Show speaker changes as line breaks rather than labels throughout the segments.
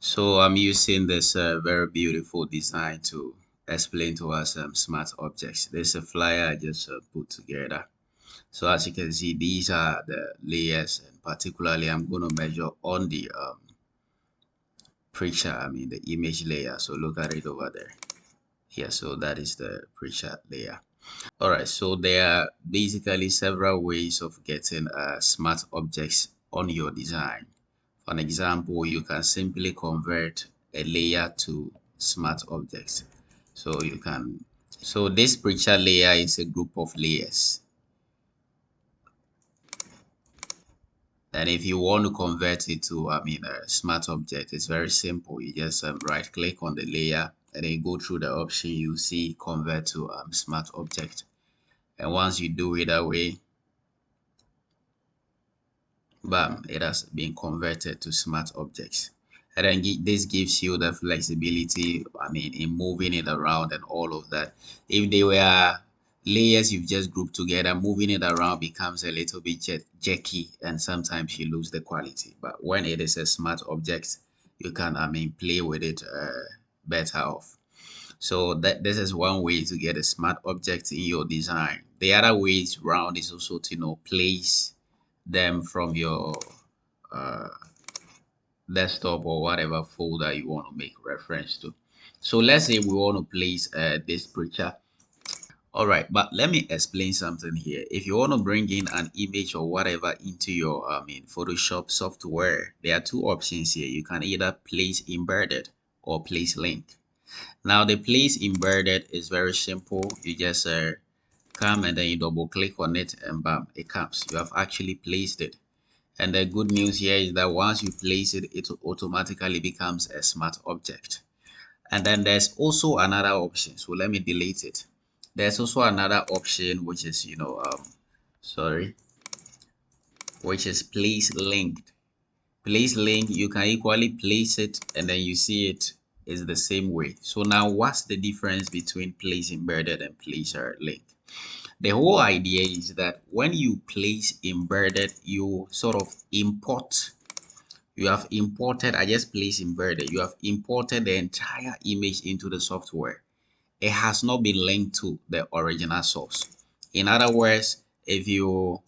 So I'm using this very beautiful design to explain to us smart objects. There's a flyer I just put together. So as you can see, these are the layers, and particularly I'm going to measure on the picture, the image layer. So look at it over there. Here, so that is the picture layer. All right, so there are basically several ways of getting smart objects on your design. For an example, you can simply convert a layer to smart objects. So you can, so this picture layer is a group of layers. And if you want to convert it to, a smart object, it's very simple. You just right click on the layer and then you go through the option you see convert to smart object. And once you do it that way, bam, it has been converted to smart objects. And then this gives you the flexibility, in moving it around and all of that. If they were layers you've just grouped together, moving it around becomes a little bit jerky and sometimes you lose the quality. But when it is a smart object, you can, play with it better off. So that this is one way to get a smart object in your design. The other ways round is also to place them from your uh, desktop or whatever folder you want to make reference to. So let's say we want to place this picture. All right, but let me explain something here. If you want to bring in an image or whatever into your Photoshop software, there are two options here. You can either place embedded or place link. Now the place embedded is very simple. You just come and then you double click on it and bam, it comes. You have actually placed it. And the good news here is that once you place it, it automatically becomes a smart object. And then there's also another option. So let me delete it. There's also another option which is, sorry, which is place linked. Place link, you can equally place it and then you see it is the same way. So now what's the difference between place embedded and place link? The whole idea is that when you place embedded, you sort of import. You have imported, I just place embedded. You have imported the entire image into the software. It has not been linked to the original source. In other words, if you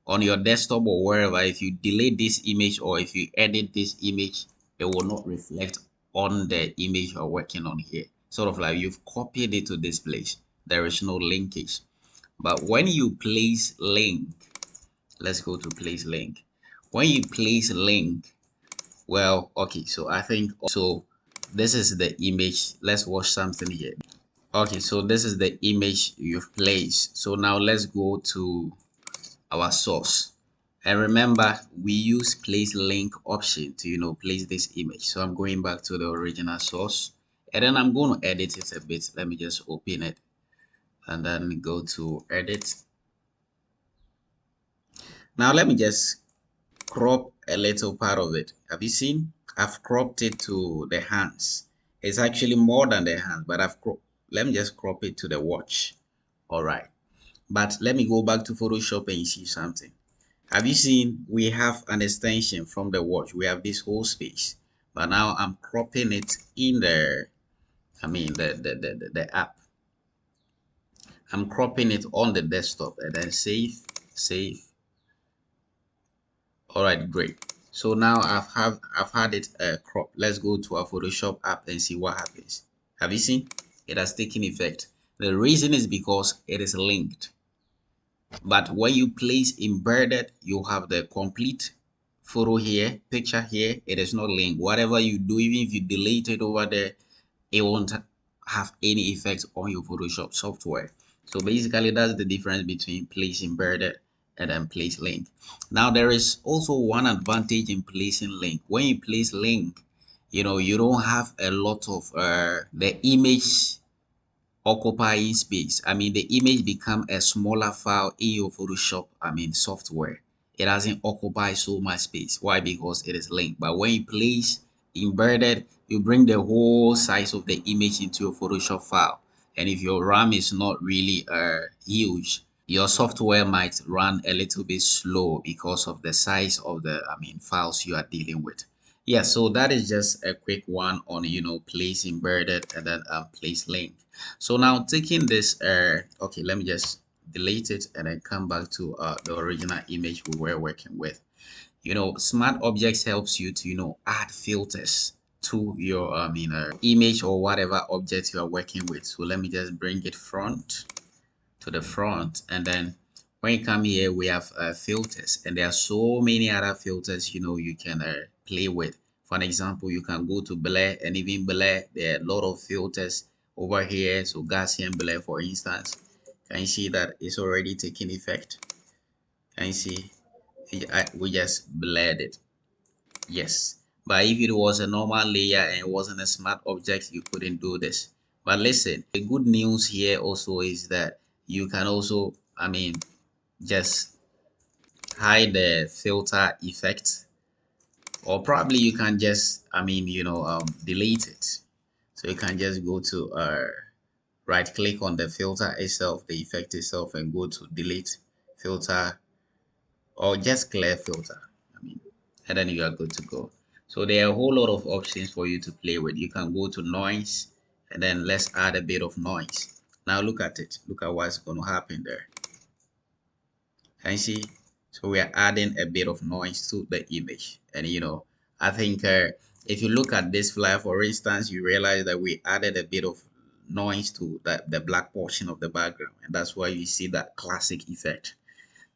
on your desktop or wherever, if you delete this image or if you edit this image, it will not reflect on the image you're working on here. Sort of like you've copied it to this place. There is no linkage. But when you place link, let's go to place link. When you place link, well, okay, so I think so this is the image. Let's watch something here. Okay, so this is the image you've placed. So now let's go to our source. And remember, we use place link option to, place this image. So I'm going back to the original source and then I'm going to edit it a bit. Let me just open it and then go to edit. Now let me just crop a little part of it. Have you seen? I've cropped it to the hands. It's actually more than the hands, but I've cropped. Let me just crop it to the watch. All right. But let me go back to Photoshop and see something. Have you seen we have an extension from the watch? We have this whole space. But now I'm cropping it in the, the app. I'm cropping it on the desktop and then save, save. All right, great. So now I've had it cropped. Let's go to our Photoshop app and see what happens. Have you seen? It has taken effect. The reason is because it is linked. But when you place embedded, you have the complete photo here, picture here. It is not linked. Whatever you do, even if you delete it over there, it won't have any effect on your Photoshop software. So basically that's the difference between place embedded and then place link. Now there is also one advantage in placing link. When you place link, you don't have a lot of the image occupying space. The image become a smaller file in your Photoshop, software. It doesn't occupy so much space. Why? Because it is linked. But when you place embedded, you bring the whole size of the image into your Photoshop file. And if your RAM is not really huge, your software might run a little bit slow because of the size of the files you are dealing with. Yeah, so that is just a quick one on place embedded and then place link. So now taking this okay, let me just delete it and then come back to the original image we were working with. Smart objects helps you to add filters to your image or whatever object you are working with. So let me just bring it to the front, and then when you come here we have filters, and there are so many other filters you can play with. For an example, you can go to blur, and even blur there are a lot of filters over here. So Gaussian blur, for instance, can you see that it's already taking effect? Can you see? We just blurred it. Yes, but if it was a normal layer and it wasn't a smart object, you couldn't do this. But listen, the good news here also is that you can also just hide the filter effect, or probably you can just delete it. So you can just go to right click on the filter itself, the effect itself, and go to delete filter, or just clear filter. And then you are good to go. So there are a whole lot of options for you to play with. You can go to noise, and then let's add a bit of noise. Now look at it. Look at what's going to happen there. Can you see? So we are adding a bit of noise to the image. And I think if you look at this flyer, for instance, you realize that we added a bit of noise to the black portion of the background. And that's why you see that classic effect.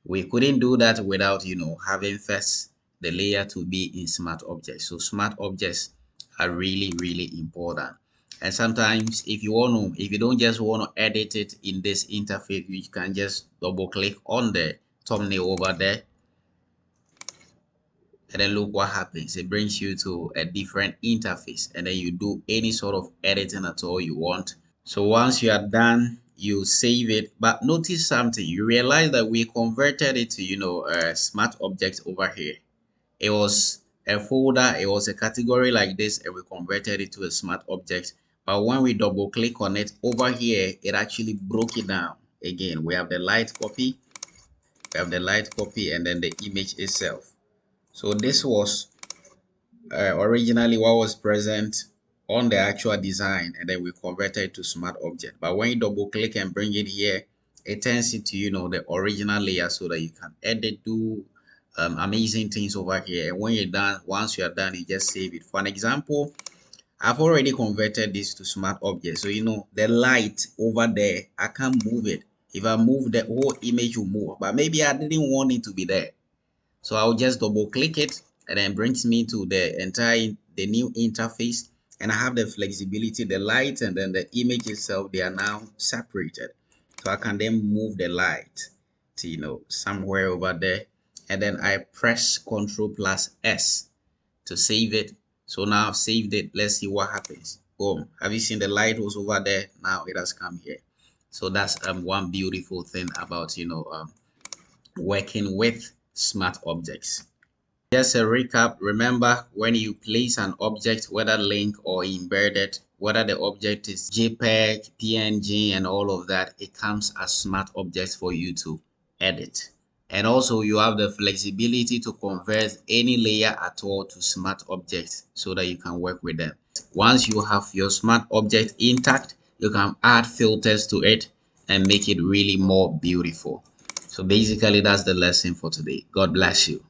We couldn't do that without having first the layer to be in smart objects. So smart objects are really important. And sometimes if you don't just want to edit it in this interface, you can just double click on the thumbnail over there, and then look what happens. It brings you to a different interface, and then you do any sort of editing at all you want. So once you are done, you save it. But notice something. You realize that we converted it to a smart object over here. It was a folder, it was a category like this, and we converted it to a smart object. But when we double click on it over here, it actually broke it down. Again, we have the light copy, and then the image itself. So this was originally what was present on the actual design, and then we converted it to smart object. But when you double click and bring it here, it turns it to the original layer, so that you can edit, do amazing things over here. And when you're done, once you are done, you just save it. For an example, I've already converted this to smart object. So the light over there, I can't move it. If I move, the whole image will move, but maybe I didn't want it to be there. So I'll just double click it, and then brings me to the new interface, and I have the flexibility, the light and then the image itself, they are now separated. So I can then move the light to somewhere over there, and then I press Ctrl+S to save it. So now I've saved it. Let's see what happens. Boom. Have you seen the light was over there? Now it has come here. So that's one beautiful thing about working with smart objects. Just a recap, remember, when you place an object, whether link or embedded, whether the object is JPEG, PNG, and all of that, it comes as smart objects for you to edit. And also you have the flexibility to convert any layer at all to smart objects, so that you can work with them. Once you have your smart object intact, you can add filters to it and make it really more beautiful. So basically that's the lesson for today. God bless you.